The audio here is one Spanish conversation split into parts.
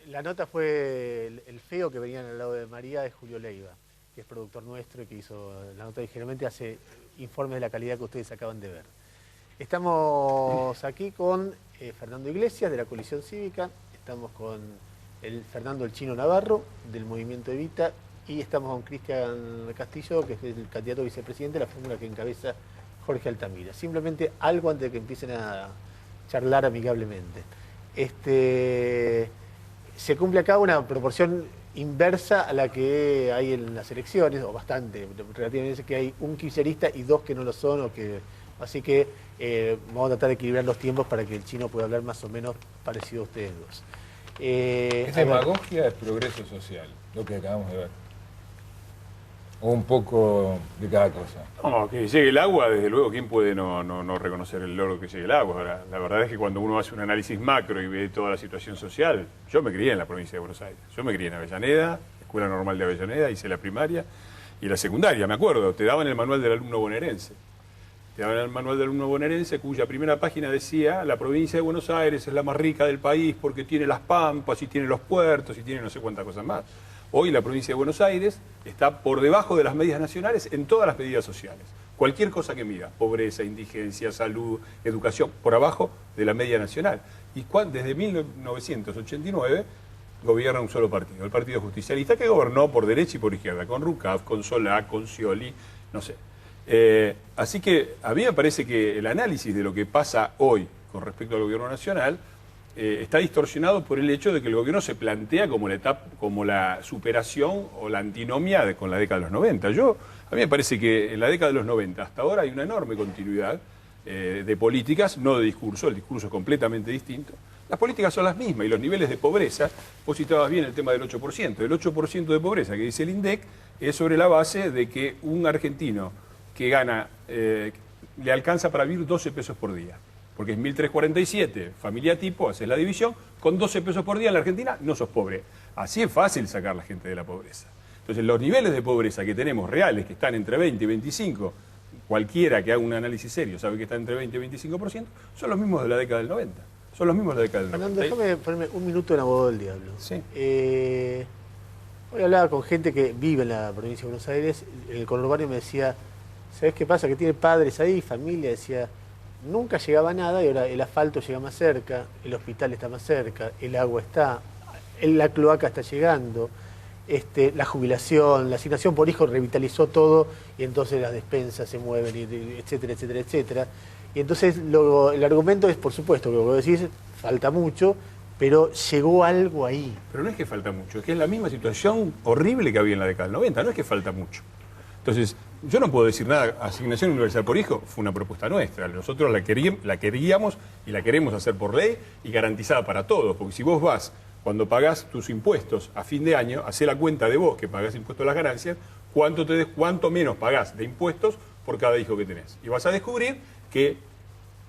La nota fue el feo que venían al lado de María, de Julio Leiva, que es productor nuestro y que hizo la nota y generalmente hace informes de la calidad que ustedes acaban de ver. Estamos aquí con Fernando Iglesias, de la Coalición Cívica, estamos con Fernando el Chino Navarro, del Movimiento Evita, y estamos con Cristian Castillo, que es el candidato a vicepresidente de la fórmula que encabeza Jorge Altamira. Simplemente algo antes de que empiecen a charlar amigablemente. Se cumple acá una proporción inversa a la que hay en las elecciones, o bastante, relativamente, que hay un kirchnerista y dos que no lo son, así que vamos a tratar de equilibrar los tiempos para que el Chino pueda hablar más o menos parecido a ustedes dos. ¿Es demagogia o es progreso social, lo que acabamos de ver? O un poco de cada cosa. No, que llegue el agua, desde luego, ¿quién puede no reconocer el logro que llegue el agua? Ahora, la verdad es que cuando uno hace un análisis macro y ve toda la situación social, yo me crié en la provincia de Buenos Aires, yo me crié en Avellaneda, Escuela Normal de Avellaneda, hice la primaria y la secundaria, me acuerdo, te daban el manual del alumno bonaerense. Te daban el manual del alumno bonaerense, cuya primera página decía: la provincia de Buenos Aires es la más rica del país porque tiene las pampas y tiene los puertos y tiene no sé cuántas cosas más. Hoy la provincia de Buenos Aires está por debajo de las medias nacionales en todas las medidas sociales. Cualquier cosa que mida, pobreza, indigencia, salud, educación, por abajo de la media nacional. Y desde 1989 gobierna un solo partido, el Partido Justicialista, que gobernó por derecha y por izquierda, con Rucaf, con Solá, con Scioli, no sé. Así que a mí me parece que el análisis de lo que pasa hoy con respecto al gobierno nacional está distorsionado por el hecho de que el gobierno se plantea como la superación o la antinomia con la década de los 90. A mí me parece que en la década de los 90 hasta ahora hay una enorme continuidad de políticas, no de discurso, el discurso es completamente distinto. Las políticas son las mismas y los niveles de pobreza, vos citabas bien el tema del 8%. El 8% de pobreza que dice el INDEC es sobre la base de que un argentino que gana, le alcanza para vivir 12 pesos por día. Porque es 1.347, familia tipo, haces la división, con 12 pesos por día en la Argentina no sos pobre. Así es fácil sacar a la gente de la pobreza. Entonces los niveles de pobreza que tenemos reales, que están entre 20 y 25, cualquiera que haga un análisis serio sabe que están entre 20 y 25%, son los mismos de la década del 90. Son los mismos de la década del 90. Fernando, déjame ponerme un minuto en abogado del diablo. Sí. Hoy hablaba con gente que vive en la provincia de Buenos Aires, en el conurbano, y me decía: ¿sabes qué pasa? Que tiene padres ahí, familia, decía. Nunca llegaba nada y ahora el asfalto llega más cerca, el hospital está más cerca, el agua está, la cloaca está llegando, la jubilación, la asignación por hijo revitalizó todo y entonces las despensas se mueven, etcétera, etcétera, etcétera. Y entonces el argumento es, por supuesto, que lo que decís, falta mucho, pero llegó algo ahí. Pero no es que falta mucho, es que es la misma situación horrible que había en la década del 90, no es que falta mucho. Entonces, yo no puedo decir nada. Asignación universal por hijo fue una propuesta nuestra. Nosotros la queríamos y la queremos hacer por ley y garantizada para todos. Porque si vos vas, cuando pagás tus impuestos a fin de año, hacé la cuenta de vos que pagás impuestos a las ganancias, cuánto menos pagás de impuestos por cada hijo que tenés. Y vas a descubrir que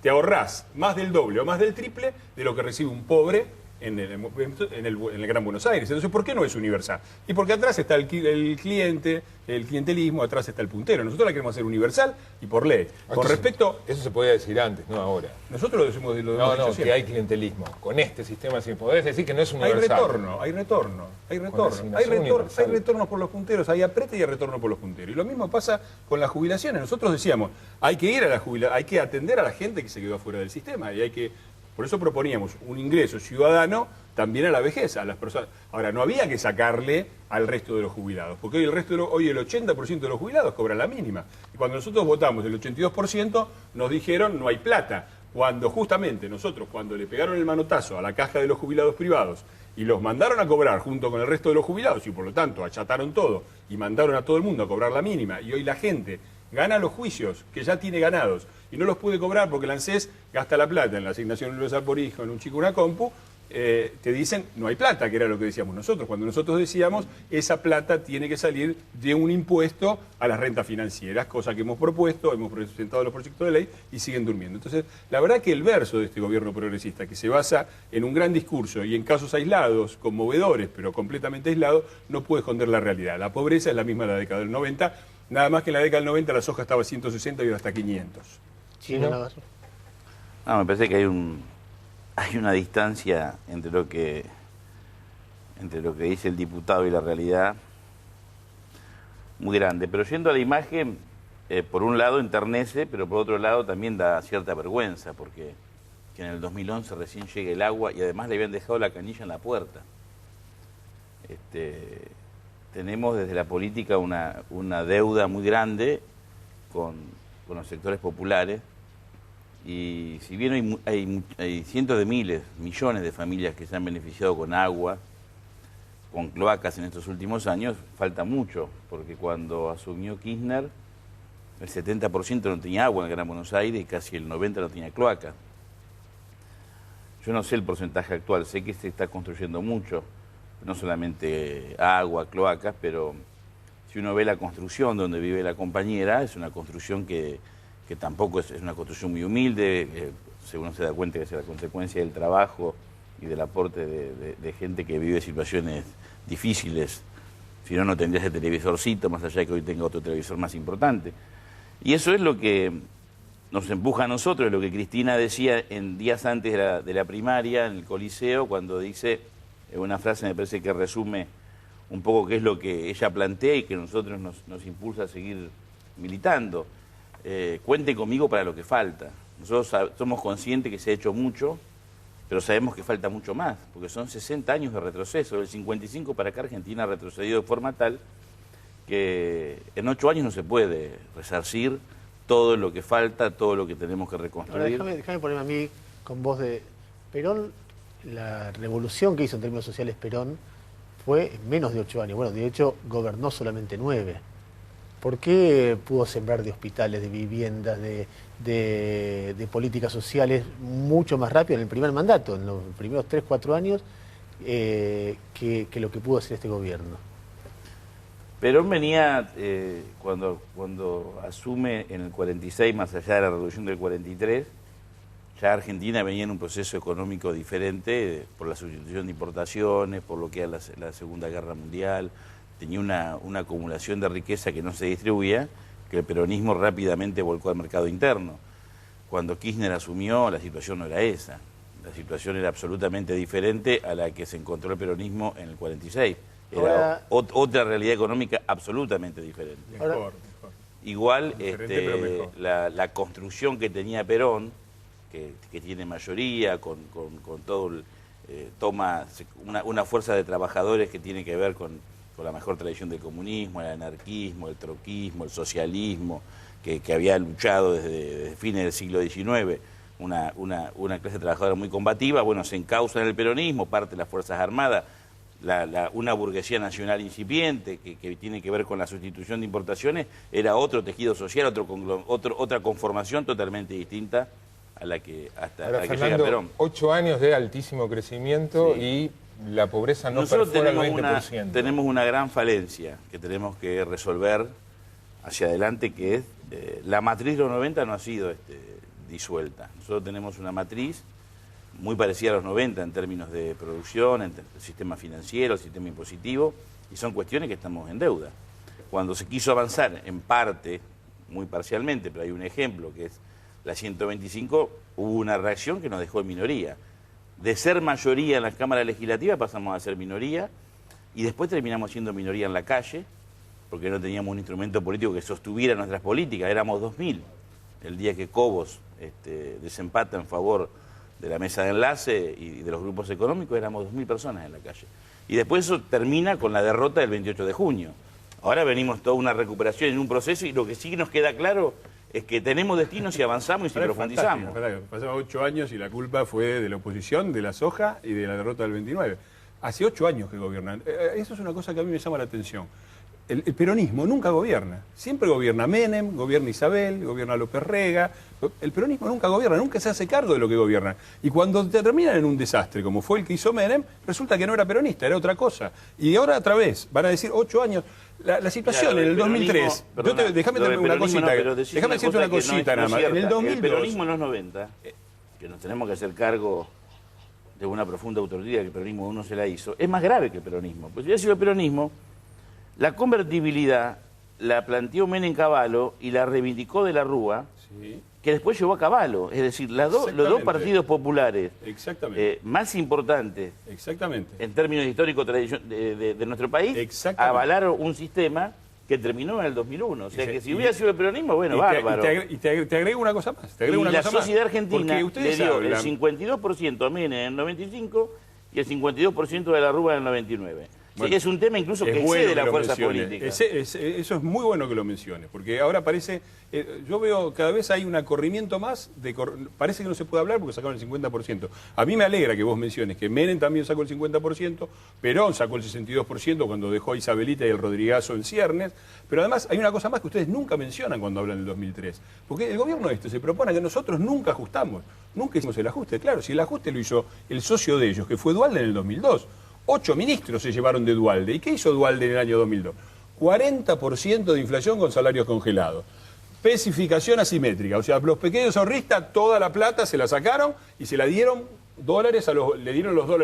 te ahorrás más del doble o más del triple de lo que recibe un pobre en el Gran Buenos Aires. Entonces, ¿por qué no es universal? Y porque atrás está el cliente, el clientelismo, atrás está el puntero. Nosotros la queremos hacer universal y por ley. Con respecto... Eso se podía decir antes, no ahora. Nosotros lo decimos... No, que hay clientelismo. Con este sistema, si podés decir que no es universal. Hay retornos por los punteros, hay apriete y hay retorno por los punteros. Y lo mismo pasa con las jubilaciones. Nosotros decíamos, hay que ir a la jubilación, hay que atender a la gente que se quedó afuera del sistema y hay que... Por eso proponíamos un ingreso ciudadano también a la vejez, a las personas. Ahora, no había que sacarle al resto de los jubilados, porque hoy el 80% de los jubilados cobran la mínima. Y cuando nosotros votamos el 82%, nos dijeron no hay plata. Cuando justamente nosotros, cuando le pegaron el manotazo a la caja de los jubilados privados y los mandaron a cobrar junto con el resto de los jubilados y por lo tanto achataron todo y mandaron a todo el mundo a cobrar la mínima y hoy la gente gana los juicios que ya tiene ganados y no los puede cobrar porque el ANSES gasta la plata en la asignación universal por hijo, en un chico, una compu, te dicen no hay plata, que era lo que decíamos nosotros. Cuando nosotros decíamos esa plata tiene que salir de un impuesto a las rentas financieras, cosa que hemos propuesto, hemos presentado los proyectos de ley y siguen durmiendo. Entonces, la verdad que el verso de este gobierno progresista, que se basa en un gran discurso y en casos aislados, conmovedores, pero completamente aislados, no puede esconder la realidad. La pobreza es la misma de la década del 90, nada más que en la década del 90 la soja estaba a 160 y ahora hasta 500. Chino. No, me parece que hay una distancia entre lo que entre lo que dice el diputado y la realidad muy grande. Pero yendo a la imagen, por un lado enternece, pero por otro lado también da cierta vergüenza, porque que en el 2011 recién llega el agua y además le habían dejado la canilla en la puerta. Tenemos desde la política una deuda muy grande con los sectores populares, y si bien hay cientos de miles, millones de familias que se han beneficiado con agua, con cloacas en estos últimos años, falta mucho, porque cuando asumió Kirchner, el 70% no tenía agua en el Gran Buenos Aires y casi el 90% no tenía cloaca. Yo no sé el porcentaje actual, sé que se está construyendo mucho, no solamente agua, cloacas, pero si uno ve la construcción donde vive la compañera, es una construcción que tampoco es una construcción muy humilde, uno se da cuenta que es la consecuencia del trabajo y del aporte de gente que vive situaciones difíciles. Si no, no tendría ese televisorcito, más allá de que hoy tenga otro televisor más importante. Y eso es lo que nos empuja a nosotros, lo que Cristina decía en días antes de la primaria, en el Coliseo, cuando dice, una frase me parece que resume un poco qué es lo que ella plantea y que nosotros nos impulsa a seguir militando. Cuenten conmigo para lo que falta. Nosotros somos conscientes que se ha hecho mucho, pero sabemos que falta mucho más, porque son 60 años de retroceso. Del 55 para acá Argentina ha retrocedido de forma tal que en 8 años no se puede resarcir todo lo que falta, todo lo que tenemos que reconstruir. Ahora, déjame ponerme a mí con voz de Perón. La revolución que hizo en términos sociales Perón fue en menos de 8 años. Bueno, de hecho, gobernó solamente 9. ¿Por qué pudo sembrar de hospitales, de viviendas, de políticas sociales mucho más rápido en el primer mandato, en los primeros 3, 4 años, que lo que pudo hacer este gobierno? Perón venía, cuando asume en el 46, más allá de la revolución del 43, ya Argentina venía en un proceso económico diferente por la sustitución de importaciones, por lo que era la Segunda Guerra Mundial. Tenía una acumulación de riqueza que no se distribuía, que el peronismo rápidamente volcó al mercado interno. Cuando Kirchner asumió, la situación no era esa. La situación era absolutamente diferente a la que se encontró el peronismo en el 46. Era otra realidad económica absolutamente diferente. Mejor. Igual Pero mejor. la construcción que tenía Perón, que tiene mayoría, con todo toma una fuerza de trabajadores que tiene que ver con la mejor tradición del comunismo, el anarquismo, el troquismo, el socialismo, que había luchado desde fines del siglo XIX, una clase trabajadora muy combativa. Bueno, se encausa en el peronismo, parte de las Fuerzas Armadas, una burguesía nacional incipiente que tiene que ver con la sustitución de importaciones, era otro tejido social, otra conformación totalmente distinta a la que llega Perón. 8 años de altísimo crecimiento, sí, y la pobreza no perfora el 20%. Tenemos una gran falencia que tenemos que resolver hacia adelante, que es la matriz de los 90 no ha sido disuelta. Nosotros tenemos una matriz muy parecida a los 90 en términos de producción, en el sistema financiero, el sistema impositivo, y son cuestiones que estamos en deuda. Cuando se quiso avanzar en parte, muy parcialmente, pero hay un ejemplo que es la 125, hubo una reacción que nos dejó en minoría. De ser mayoría en la Cámara Legislativa pasamos a ser minoría, y después terminamos siendo minoría en la calle, porque no teníamos un instrumento político que sostuviera nuestras políticas. Éramos 2000 el día que Cobos desempata en favor de la mesa de enlace y de los grupos económicos, éramos 2000 personas en la calle. Y después eso termina con la derrota del 28 de junio. Ahora venimos toda una recuperación en un proceso, y lo que sí nos queda claro es que tenemos destinos si avanzamos y si profundizamos. Pasaron 8 años y la culpa fue de la oposición, de la soja y de la derrota del 29. Hace 8 años que gobiernan. Eso es una cosa que a mí me llama la atención. El peronismo nunca gobierna. Siempre gobierna Menem, gobierna Isabel, gobierna López Rega. El peronismo nunca gobierna, nunca se hace cargo de lo que gobierna. Y cuando terminan en un desastre, como fue el que hizo Menem, resulta que no era peronista, era otra cosa. Y ahora otra vez, van a decir 8 años. La situación en el 2003... Déjame decirte una cosita nada más. En el 2002, el peronismo en los 90, que nos tenemos que hacer cargo de una profunda autoridad que el peronismo uno se la hizo, es más grave que el peronismo. Pues si hubiera sido el peronismo, la convertibilidad la planteó Menem Cavallo y la reivindicó de la Rúa, Sí. Sí. que después llevó a Cavallo. Es decir, los dos Exactamente. partidos populares Exactamente. más importantes Exactamente. en términos históricos de nuestro país Exactamente. avalaron un sistema que terminó en el 2001. O sea, que si hubiera sido el peronismo, bueno, Y bárbaro. te agrego una cosa más. Te agrego Y una la cosa más. sociedad argentina Porque le ustedes dio hablan- el 52% a Menem en el 95 y el 52% de la Rúa en el 99. O sea, Bueno, que es un tema incluso que es bueno excede que las lo fuerzas mencione. políticas. Eso es muy bueno que lo mencione, porque ahora parece, yo veo cada vez hay un acorrimiento más, parece que no se puede hablar porque sacaron el 50%. A mí me alegra que vos menciones que Menem también sacó el 50%, Perón sacó el 62% cuando dejó a Isabelita y el Rodrigazo en ciernes, pero además hay una cosa más que ustedes nunca mencionan cuando hablan del 2003, porque el gobierno se propone que nosotros nunca ajustamos, nunca hicimos el ajuste. Claro, si el ajuste lo hizo el socio de ellos, que fue Duhalde en el 2002. 8 ministros se llevaron de Duhalde. ¿Y qué hizo Duhalde en el año 2002? 40% de inflación con salarios congelados. Especificación asimétrica. O sea, los pequeños ahorristas, toda la plata se la sacaron y se la dieron dólares le dieron los dólares.